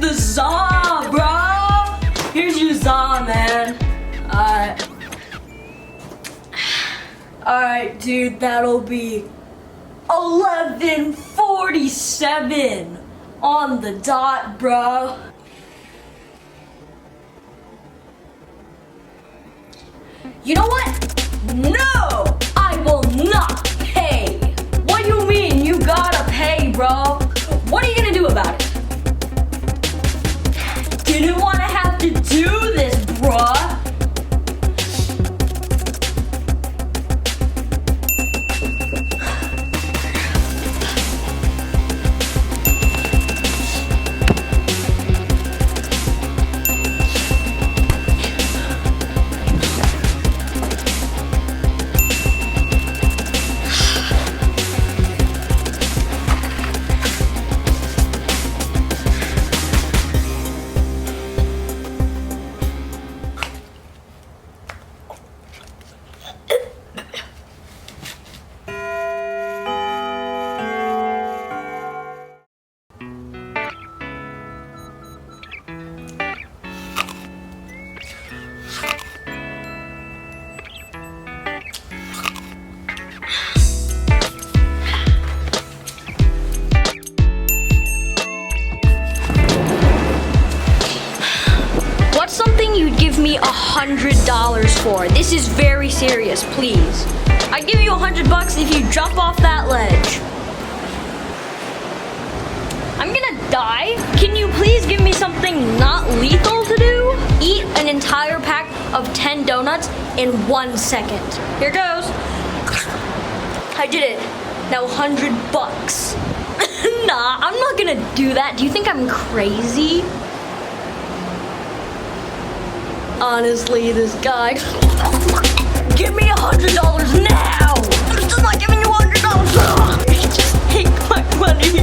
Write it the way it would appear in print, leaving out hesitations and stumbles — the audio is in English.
the za, bro. Here's your za, man. Alright, dude, that'll be 11:47 on the dot, bro. You know what? No! I will not pay! What do you mean you gotta pay, bro? What are you gonna do about it? Didn't wanna have to do this, bruh. What's something you'd give me $100 for? This is very serious, please. I'd give you $100 if you jump off that ledge. I'm gonna die. Can you please give me something not lethal to do? Eat an entire pack of 10 donuts in 1 second. Here goes. I did it. Now $100. Nah, I'm not gonna do that. Do you think I'm crazy? Honestly, this guy. Give me $100 now! I'm still not giving you $100! Just take my money.